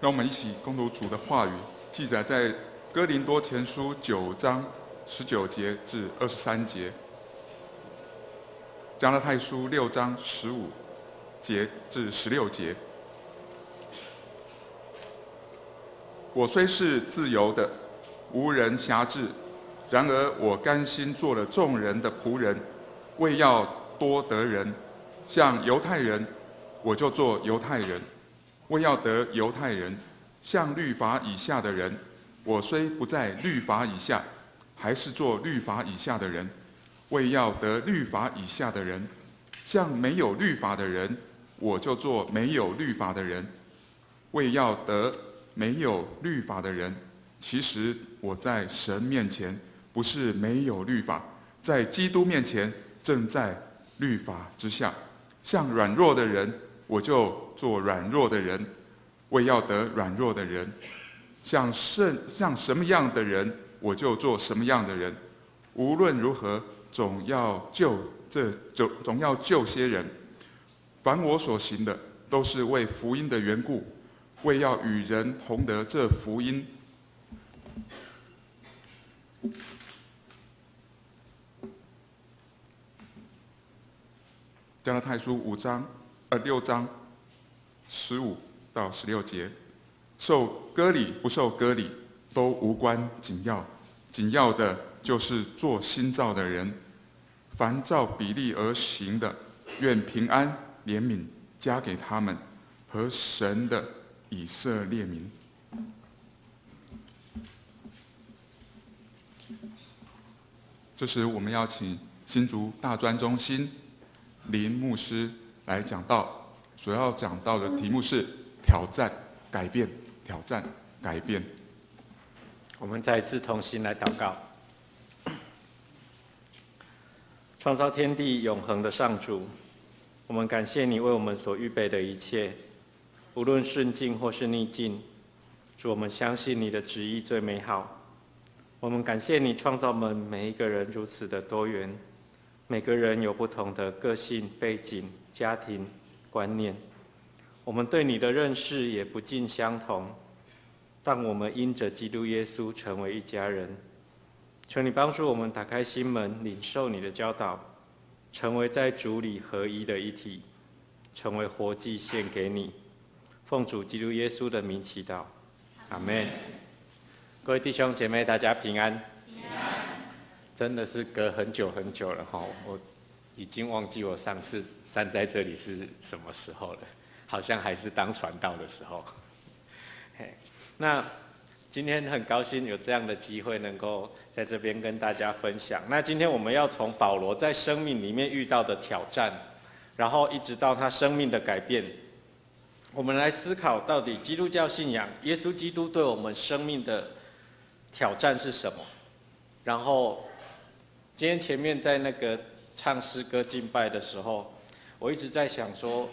让我们一起共读主的话语，记载在哥林多前书9章19节至23节，加拉太书6章15节至16节。我虽是自由的，无人辖制，然而我甘心做了众人的仆人，为要多得人。像犹太人，我就做犹太人，为要得犹太人；像律法以下的人，我虽不在律法以下，还是做律法以下的人，为要得律法以下的人；像没有律法的人，我就做没有律法的人，为要得没有律法的人。其实我在神面前不是没有律法，在基督面前正在律法之下。像软弱的人，我就做软弱的人，为要得软弱的人；像什么样的人，我就做什么样的人。无论如何，总要救些人。凡我所行的，都是为福音的缘故，为要与人同得这福音。加拉太书6章15到16节，受割礼不受割礼都无关紧要，紧要的就是做新造的人。凡照比例而行的，愿平安怜悯加给他们和神的以色列民。这时我们邀请新竹大专中心林牧师来讲道，所要讲到的题目是挑战改变，挑战改变。我们再一次同心来祷告。创造天地永恒的上主，我们感谢你为我们所预备的一切，无论顺境或是逆境，主，我们相信你的旨意最美好。我们感谢你创造我们每一个人如此的多元，每个人有不同的个性、背景、家庭、观念，我们对你的认识也不尽相同，但我们因着基督耶稣成为一家人。求你帮助我们打开心门，领受你的教导，成为在主里合一的一体，成为活祭献给你。奉主基督耶稣的名祈祷，阿们。各位弟兄姐妹，大家平安。真的是隔很久很久了哈，我已经忘记我上次站在这里是什么时候了，好像还是当传道的时候。那今天很高兴有这样的机会能够在这边跟大家分享。那今天我们要从保罗在生命里面遇到的挑战，然后一直到他生命的改变，我们来思考到底基督教信仰耶稣基督对我们生命的挑战是什么。然后今天前面在那个唱诗歌敬拜的时候，我一直在想说，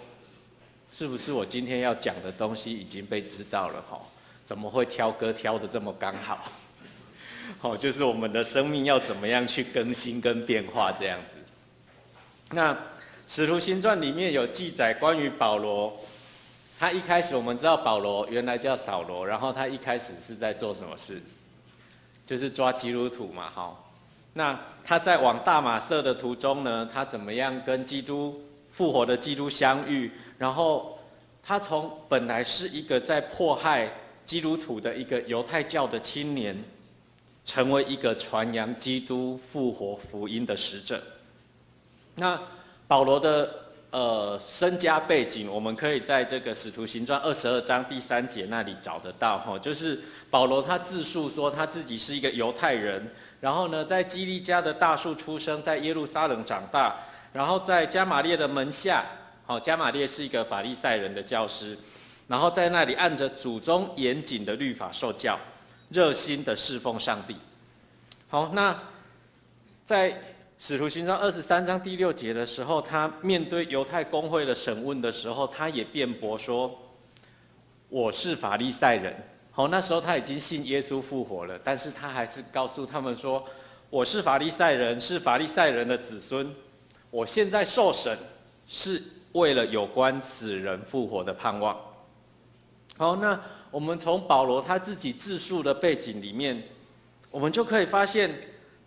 是不是我今天要讲的东西已经被知道了哈？怎么会挑歌挑得这么刚好？好，就是我们的生命要怎么样去更新跟变化这样子。那《使徒行传》里面有记载关于保罗，他一开始我们知道保罗原来叫扫罗，然后他一开始是在做什么事？就是抓基督徒嘛，哈。那他在往大马色的途中呢，他怎么样跟基督复活的基督相遇？然后他从本来是一个在迫害基督徒的一个犹太教的青年，成为一个传扬基督复活福音的使者。那保罗的身家背景，我们可以在这个《使徒行传》22章第3节那里找得到哈，就是保罗他自述说他自己是一个犹太人，然后呢在基利家的大树出生，在耶路撒冷长大，然后在加玛列的门下，好，加玛列是一个法利赛人的教师。然后在那里按着祖宗严谨的律法受教，热心的侍奉上帝。好，那在使徒行传23章第6节的时候，他面对犹太公会的审问的时候，他也辩驳说：“我是法利赛人。”好，那时候他已经信耶稣复活了，但是他还是告诉他们说：“我是法利赛人，是法利赛人的子孙。我现在受审，是为了有关死人复活的盼望。”好，那我们从保罗他自己自述的背景里面，我们就可以发现，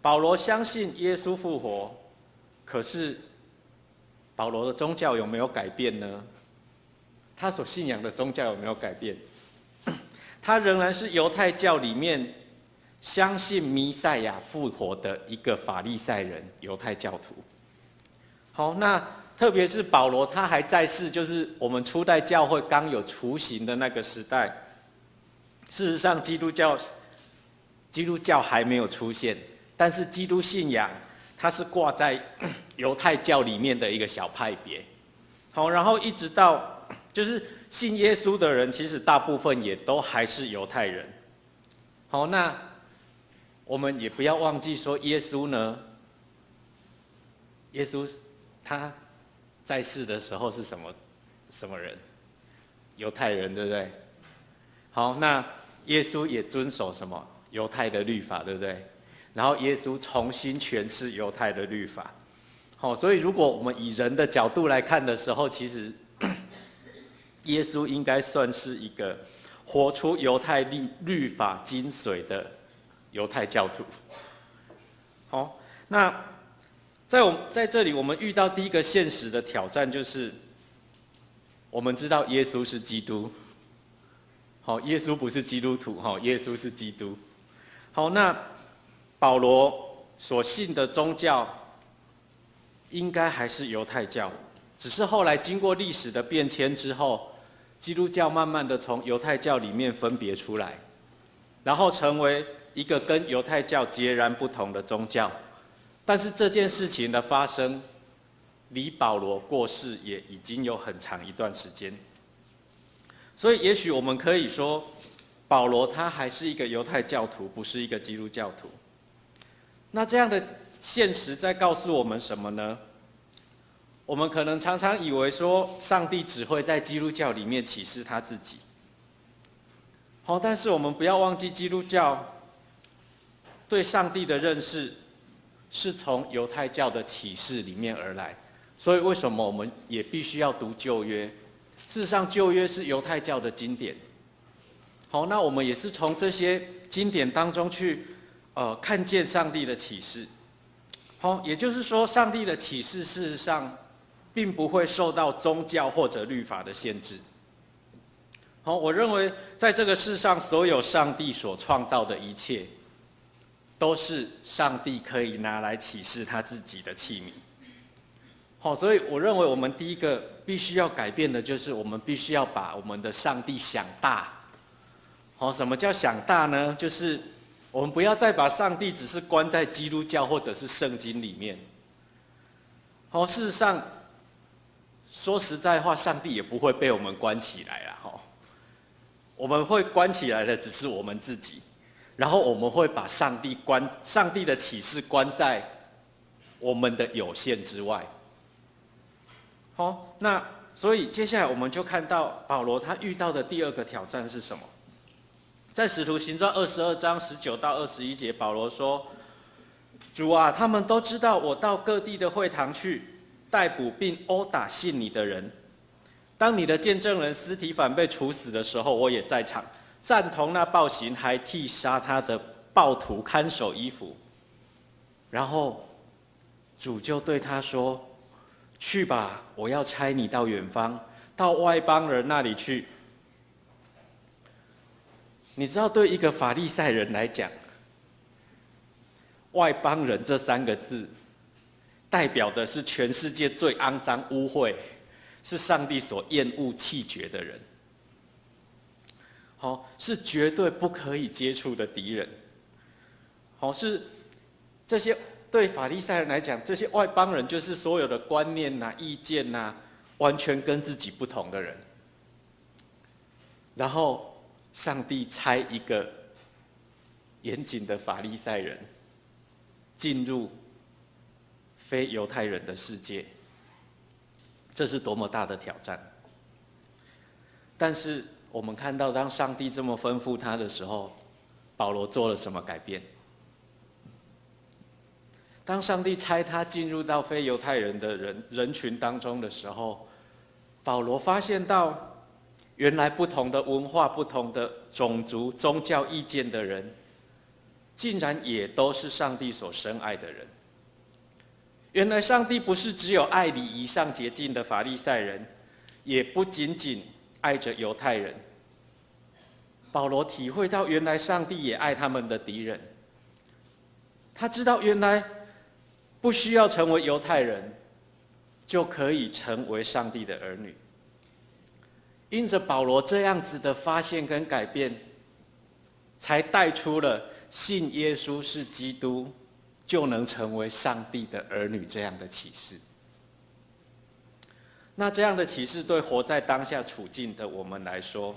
保罗相信耶稣复活，可是保罗的宗教有没有改变呢？他所信仰的宗教有没有改变？他仍然是犹太教里面相信弥赛亚复活的一个法利赛人犹太教徒。好，那特别是保罗他还在世，就是我们初代教会刚有雏形的那个时代。事实上，基督教还没有出现，但是基督信仰它是挂在犹太教里面的一个小派别。好，然后一直到就是信耶稣的人，其实大部分也都还是犹太人。好，那我们也不要忘记说，耶稣呢，耶稣他在世的时候是什么人？犹太人，对不对？好，那耶稣也遵守什么？犹太的律法，对不对？然后耶稣重新诠释犹太的律法。好，所以如果我们以人的角度来看的时候，其实耶稣应该算是一个活出犹太律法精髓的犹太教徒。好，那在这里我们遇到第一个现实的挑战，就是我们知道耶稣是基督。好，耶稣不是基督徒，耶稣是基督。好，那保罗所信的宗教应该还是犹太教，只是后来经过历史的变迁之后，基督教慢慢的从犹太教里面分别出来，然后成为一个跟犹太教截然不同的宗教。但是这件事情的发生，离保罗过世也已经有很长一段时间。所以也许我们可以说，保罗他还是一个犹太教徒，不是一个基督教徒。那这样的现实在告诉我们什么呢？我们可能常常以为说，上帝只会在基督教里面启示他自己。好，但是我们不要忘记，基督教对上帝的认识是从犹太教的启示里面而来。所以为什么我们也必须要读旧约？事实上，旧约是犹太教的经典。好，那我们也是从这些经典当中去看见上帝的启示。好，也就是说，上帝的启示事实上并不会受到宗教或者律法的限制。好，我认为在这个世上，所有上帝所创造的一切，都是上帝可以拿来启示他自己的器皿。好，所以我认为我们第一个必须要改变的就是，我们必须要把我们的上帝想大。好，什么叫想大呢？就是我们不要再把上帝只是关在基督教或者是圣经里面。好，事实上，说实在话，上帝也不会被我们关起来啦。我们会关起来的只是我们自己，然后我们会把上帝的启示关在我们的有限之外。好，那所以接下来我们就看到保罗他遇到的第二个挑战是什么？在使徒行传22章19到21节，保罗说：“主啊，他们都知道我到各地的会堂去逮捕并殴打信你的人。当你的见证人司提反被处死的时候，我也在场，赞同那暴行，还替杀他的暴徒看守衣服。然后主就对他说：去吧，我要差你到远方，到外邦人那里去。”你知道，对一个法利赛人来讲，外邦人这3个字，代表的是全世界最肮脏污秽，是上帝所厌恶弃绝的人。好，是绝对不可以接触的敌人。好，是这些对法利赛人来讲，这些外邦人就是所有的观念呐、意见呐，完全跟自己不同的人。然后上帝差一个严谨的法利赛人进入非犹太人的世界，这是多么大的挑战！但是我们看到，当上帝这么吩咐他的时候，保罗做了什么改变？当上帝差他进入到非犹太人的人群当中的时候，保罗发现到，原来不同的文化、不同的种族、宗教意见的人，竟然也都是上帝所深爱的人。原来上帝不是只有爱礼仪上洁净的法利赛人，也不仅仅爱着犹太人。保罗体会到，原来上帝也爱他们的敌人。他知道，原来不需要成为犹太人，就可以成为上帝的儿女。因着保罗这样子的发现跟改变，才带出了信耶稣是基督，就能成为上帝的儿女这样的启示。那这样的启示对活在当下处境的我们来说，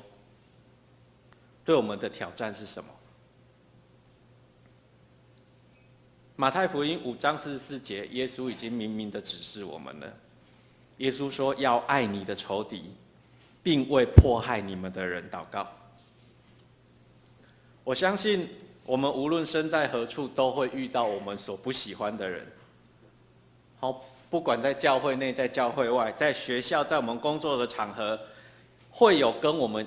对我们的挑战是什么？马太福音5章44节，耶稣已经明明的指示我们了。耶稣说要爱你的仇敌，并为迫害你们的人祷告。我相信我们无论身在何处，都会遇到我们所不喜欢的人。好，不管在教会内，在教会外，在学校，在我们工作的场合，会有跟我们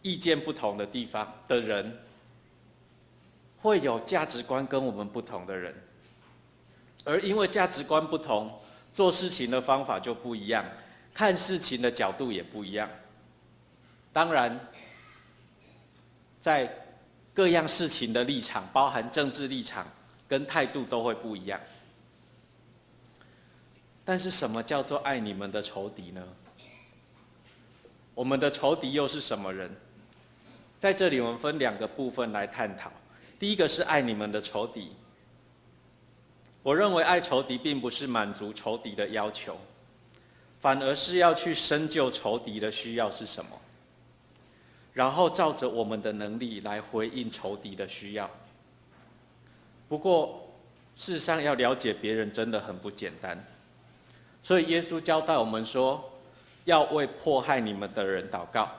意见不同的地方的人，会有价值观跟我们不同的人。而因为价值观不同，做事情的方法就不一样，看事情的角度也不一样。当然，在各样事情的立场，包含政治立场跟态度都会不一样。但是什么叫做爱你们的仇敌呢？我们的仇敌又是什么人？在这里我们分2个部分来探讨。第一个是爱你们的仇敌。我认为爱仇敌并不是满足仇敌的要求，反而是要去深究仇敌的需要是什么，然后照着我们的能力来回应仇敌的需要。不过，事实上要了解别人真的很不简单，所以耶稣交代我们说，要为迫害你们的人祷告。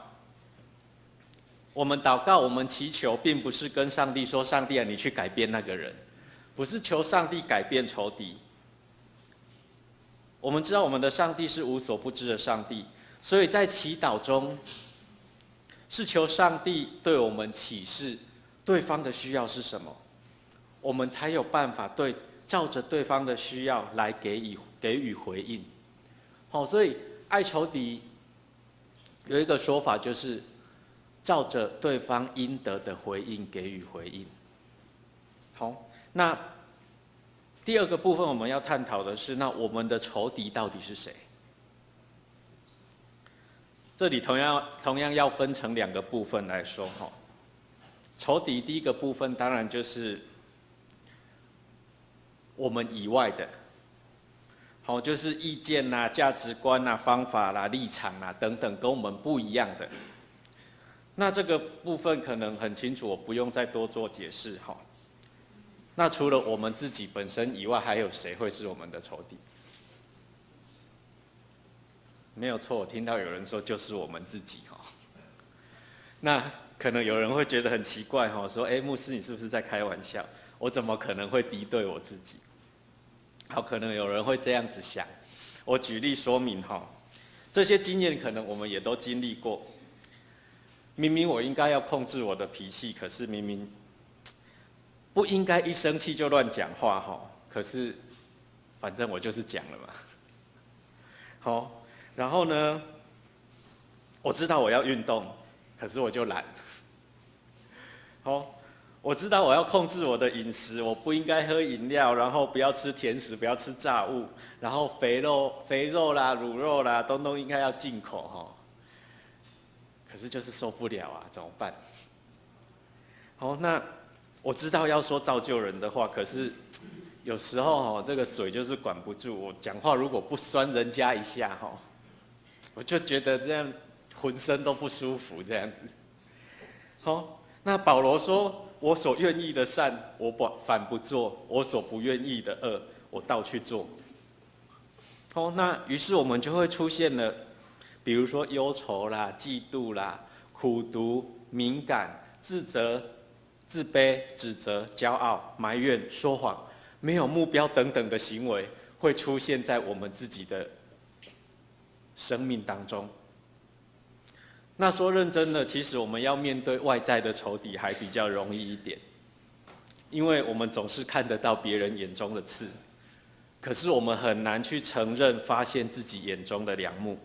我们祷告，我们祈求，并不是跟上帝说：“上帝啊，你去改变那个人。”不是求上帝改变仇敌。我们知道我们的上帝是无所不知的上帝，所以在祈祷中，是求上帝对我们启示对方的需要是什么，我们才有办法照着对方的需要来给予回应。好，所以爱仇敌有一个说法，就是照着对方应得的回应给予回应。好，那第2个部分我们要探讨的是，那我们的仇敌到底是谁？这里同样要分成2个部分来说。仇敌第一个部分当然就是我们以外的，好，就是意见啦、价值观啦、方法啦、立场啦等等跟我们不一样的。那这个部分可能很清楚，我不用再多做解释。那除了我们自己本身以外，还有谁会是我们的仇敌？没有错，我听到有人说就是我们自己。那可能有人会觉得很奇怪，说：“牧师，你是不是在开玩笑？我怎么可能会敌对我自己？”好，可能有人会这样子想。我举例说明，这些经验可能我们也都经历过。明明我应该要控制我的脾气，可是明明不应该一生气就乱讲话，可是反正我就是讲了嘛。好，然后呢，我知道我要运动，可是我就懒。好，我知道我要控制我的饮食，我不应该喝饮料，然后不要吃甜食，不要吃炸物，然后肥肉啦、卤肉啦，都应该要进口。可是就是受不了啊，怎么办？好，那我知道要说造就人的话，可是有时候这个嘴就是管不住。我讲话如果不酸人家一下，我就觉得这样浑身都不舒服，这样子。好，那保罗说：“我所愿意的善，我反不做；我所不愿意的恶，我倒去做。”好，那于是我们就会出现了，比如说忧愁啦、嫉妒啦、苦毒、敏感、自责、自卑、指责、骄傲、埋怨、说谎、没有目标等等的行为，会出现在我们自己的生命当中。那说认真的，其实我们要面对外在的仇敌还比较容易一点，因为我们总是看得到别人眼中的刺，可是我们很难去承认、发现自己眼中的梁木。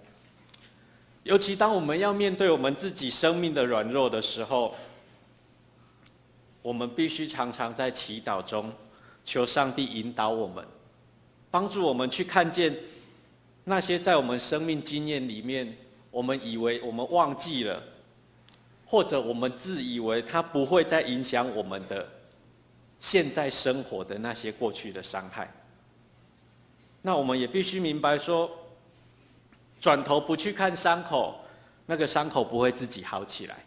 尤其当我们要面对我们自己生命的软弱的时候，我们必须常常在祈祷中求上帝引导我们，帮助我们去看见那些在我们生命经验里面，我们以为我们忘记了，或者我们自以为它不会再影响我们的现在生活的那些过去的伤害。那我们也必须明白说，转头不去看伤口，那个伤口不会自己好起来。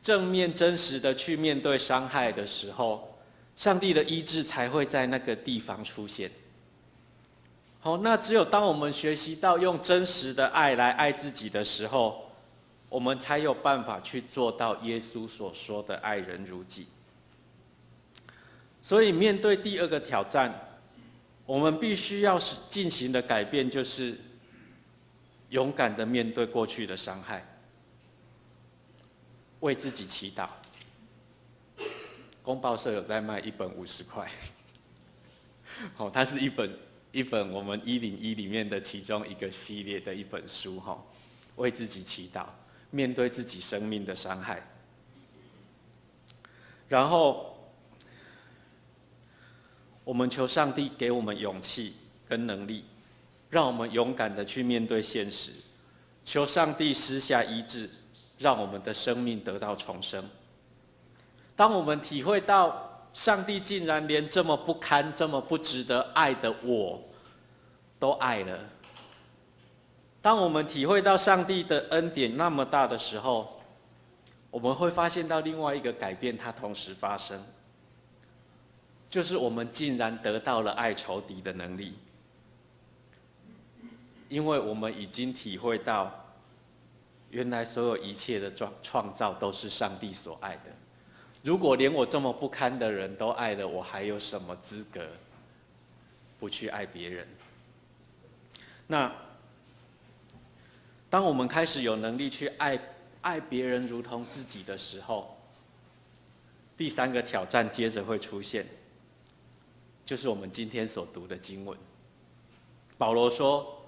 正面真实的去面对伤害的时候，上帝的医治才会在那个地方出现。好，那只有当我们学习到用真实的爱来爱自己的时候，我们才有办法去做到耶稣所说的爱人如己。所以面对第二个挑战，我们必须要进行的改变就是勇敢的面对过去的伤害，为自己祈祷。公报社有在卖一本50块，好，它是一本我们101里面的其中一个系列的一本书，为自己祈祷，面对自己生命的伤害。然后我们求上帝给我们勇气跟能力，让我们勇敢的去面对现实，求上帝施下医治，让我们的生命得到重生。当我们体会到上帝竟然连这么不堪、这么不值得爱的我都爱了，当我们体会到上帝的恩典那么大的时候，我们会发现到另外一个改变，它同时发生，就是我们竟然得到了爱仇敌的能力，因为我们已经体会到，原来所有一切的创造都是上帝所爱的。如果连我这么不堪的人都爱了，我还有什么资格不去爱别人？那当我们开始有能力去爱别人如同自己的时候，第三个挑战接着会出现，就是我们今天所读的经文。保罗说，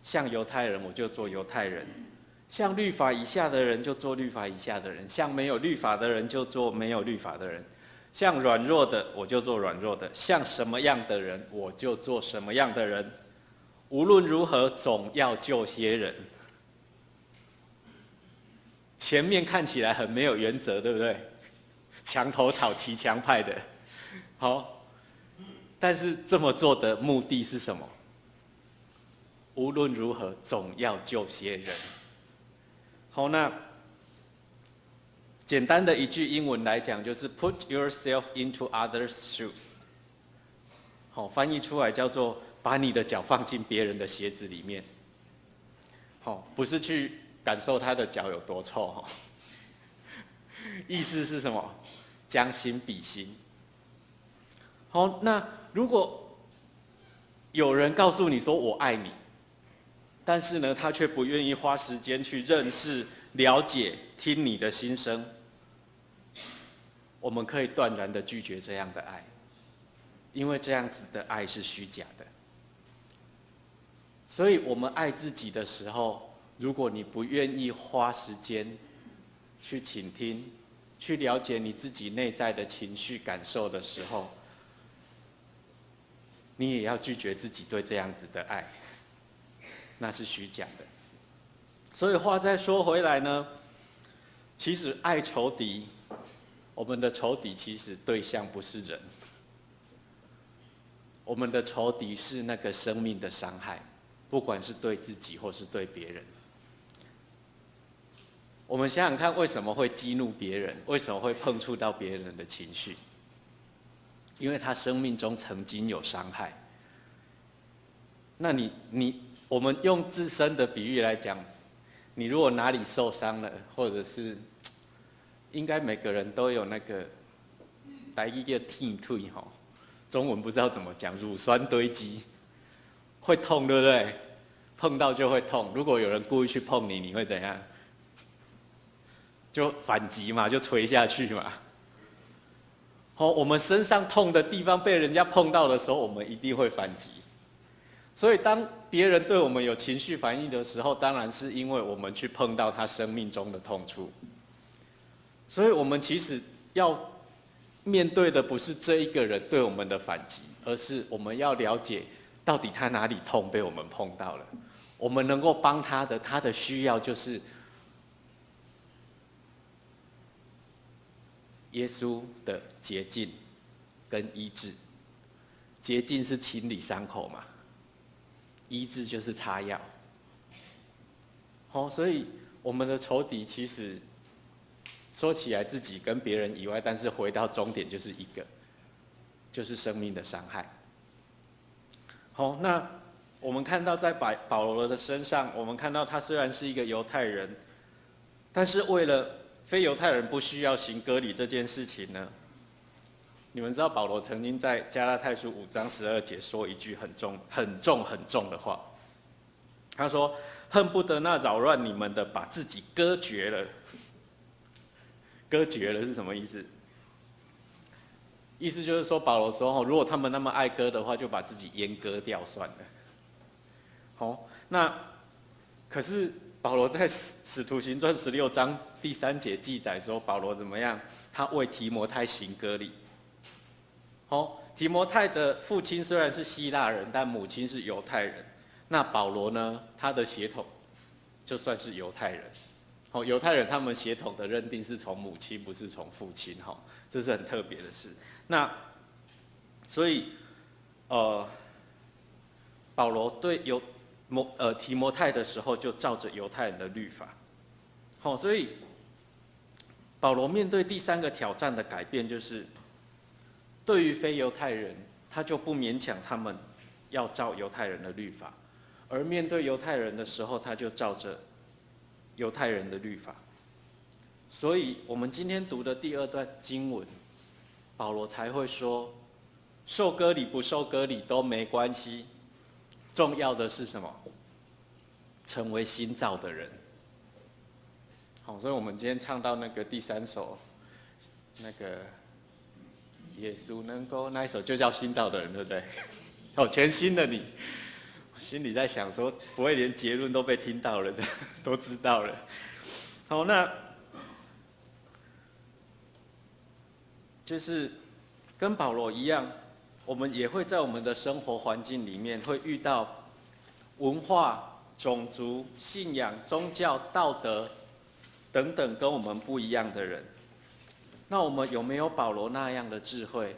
像犹太人我就做犹太人，像律法以下的人就做律法以下的人，像没有律法的人就做没有律法的人，像软弱的我就做软弱的，像什么样的人我就做什么样的人，无论如何总要救些人。前面看起来很没有原则，对不对？墙头草骑墙派的，好，但是这么做的目的是什么？无论如何总要救些人。好，那简单的一句英文来讲，就是 "Put yourself into others' shoes"。好，翻译出来叫做把你的脚放进别人的鞋子里面。好，不是去感受他的脚有多臭。意思是什么？将心比心。好，那如果有人告诉你说我爱你，但是呢，他却不愿意花时间去认识、了解、听你的心声，我们可以断然的拒绝这样的爱，因为这样子的爱是虚假的。所以我们爱自己的时候，如果你不愿意花时间去倾听、去了解你自己内在的情绪感受的时候，你也要拒绝自己对这样子的爱，那是虚假的。所以话再说回来呢，其实爱仇敌，我们的仇敌其实对象不是人，我们的仇敌是那个生命的伤害，不管是对自己或是对别人。我们想想看，为什么会激怒别人？为什么会碰触到别人的情绪？因为他生命中曾经有伤害。那我们用自身的比喻来讲，你如果哪里受伤了，或者是，应该每个人都有那个，台语叫天腿吼，中文不知道怎么讲，乳酸堆积，会痛，对不对？碰到就会痛。如果有人故意去碰你，你会怎样？就反击嘛，就捶下去嘛。我们身上痛的地方被人家碰到的时候，我们一定会反击。所以当别人对我们有情绪反应的时候，当然是因为我们去碰到他生命中的痛处。所以我们其实要面对的不是这一个人对我们的反击，而是我们要了解到底他哪里痛被我们碰到了，我们能够帮他的需要就是耶稣的洁净跟医治。洁净是清理伤口嘛，医治就是擦药。所以我们的仇敌其实说起来自己跟别人以外，但是回到终点就是一个，就是生命的伤害。那我们看到在保罗的身上，我们看到他虽然是一个犹太人，但是为了非犹太人不需要行割礼这件事情呢，你们知道保罗曾经在加拉太书5章12节说一句很重的话，他说：“恨不得那扰乱你们的把自己割绝了。”割绝了是什么意思？意思就是说，保罗说，如果他们那么爱割的话，就把自己阉割掉算了。那可是保罗在使徒行传16章第3节记载说，保罗怎么样？他为提摩太行割礼。提摩太的父亲虽然是希腊人，但母亲是犹太人。那保罗呢？他的血统就算是犹太人。犹太人他们血统的认定是从母亲，不是从父亲。这是很特别的事。那所以保罗对提摩太的时候，就照着犹太人的律法。所以保罗面对第3个挑战的改变，就是对于非犹太人，他就不勉强他们要照犹太人的律法，而面对犹太人的时候，他就照着犹太人的律法。所以我们今天读的第2段经文，保罗才会说，受割礼不受割礼都没关系，重要的是什么？成为新造的人。所以我们今天唱到那个第3首，那个耶稣能够那一首就叫新造的人，对不对？全新的你，心里在想说，不会连结论都被听到了，都知道了。那就是跟保罗一样，我们也会在我们的生活环境里面会遇到文化、种族、信仰、宗教、道德等等跟我们不一样的人。那我们有没有保罗那样的智慧，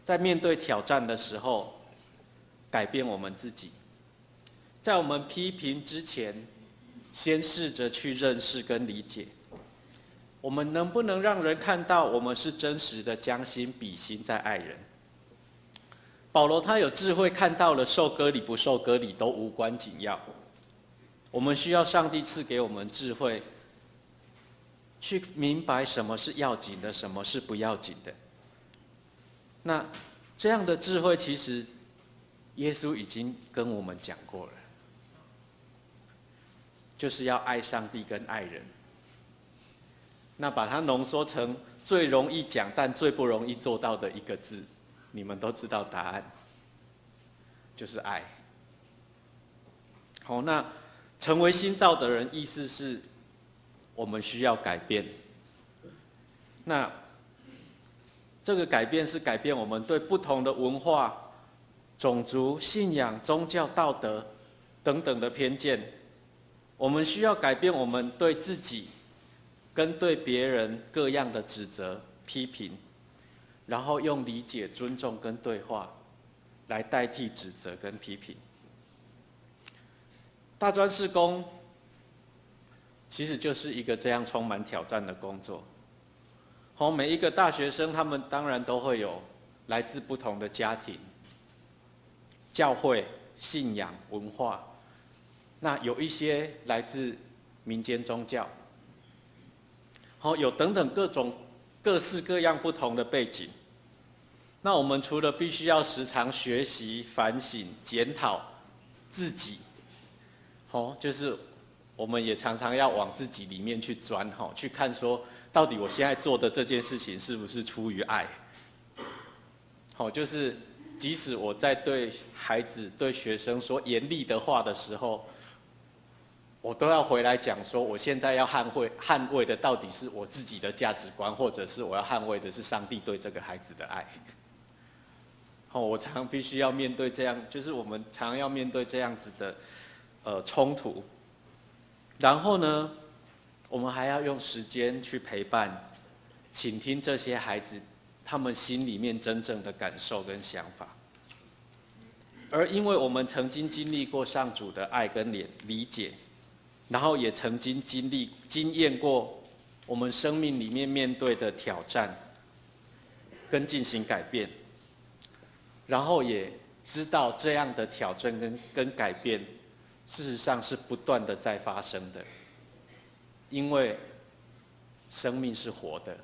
在面对挑战的时候改变我们自己？在我们批评之前，先试着去认识跟理解。我们能不能让人看到我们是真实的将心比心在爱人？保罗他有智慧看到了受割礼不受割礼都无关紧要。我们需要上帝赐给我们智慧，去明白什么是要紧的，什么是不要紧的。那这样的智慧，其实耶稣已经跟我们讲过了，就是要爱上帝跟爱人。那把它浓缩成最容易讲但最不容易做到的一个字，你们都知道答案，就是爱。那成为新造的人，意思是我们需要改变。那这个改变是改变我们对不同的文化、种族、信仰、宗教、道德等等的偏见。我们需要改变我们对自己跟对别人各样的指责、批评，然后用理解、尊重跟对话来代替指责跟批评。大专事工其实就是一个这样充满挑战的工作。每一个大学生，他们当然都会有来自不同的家庭、教会、信仰、文化，那有一些来自民间宗教，有等等各式各样不同的背景。那我们除了必须要时常学习、反省、检讨自己，就是我们也常常要往自己里面去钻，去看说到底我现在做的这件事情是不是出于爱。就是即使我在对孩子、对学生说严厉的话的时候，我都要回来讲说，我现在要捍卫的到底是我自己的价值观，或者是我要捍卫的是上帝对这个孩子的爱。我常必须要面对这样，就是我们常要面对这样子的冲突。然后呢，我们还要用时间去陪伴、倾听这些孩子他们心里面真正的感受跟想法。而因为我们曾经经历过上主的爱跟理解，然后也曾经经验过我们生命里面面对的挑战跟进行改变，然后也知道这样的挑战跟改变事实上是不断的在发生的，因为生命是活的。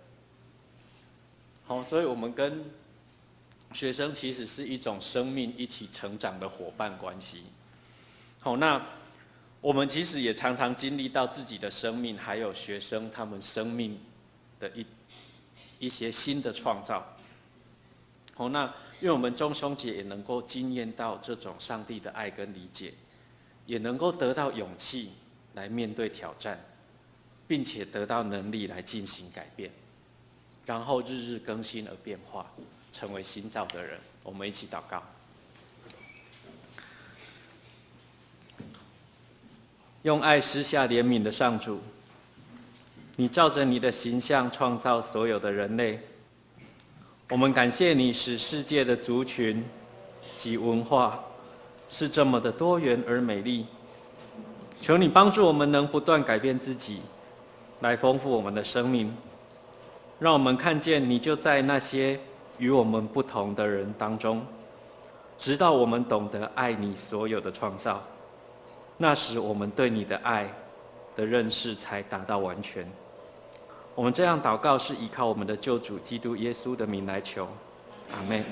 所以我们跟学生其实是一种生命一起成长的伙伴关系。那我们其实也常常经历到自己的生命，还有学生他们生命的一些新的创造。那因为我们众兄姐也能够经验到这种上帝的爱跟理解，也能够得到勇气来面对挑战，并且得到能力来进行改变，然后日日更新而变化，成为新造的人。我们一起祷告。用爱施下怜悯的上主，你照着你的形象创造所有的人类，我们感谢你使世界的族群及文化是这么的多元而美丽。求你帮助我们能不断改变自己，来丰富我们的生命，让我们看见你就在那些与我们不同的人当中，直到我们懂得爱你所有的创造，那时我们对你的爱的认识才达到完全。我们这样祷告是依靠我们的救主基督耶稣的名来求，阿们。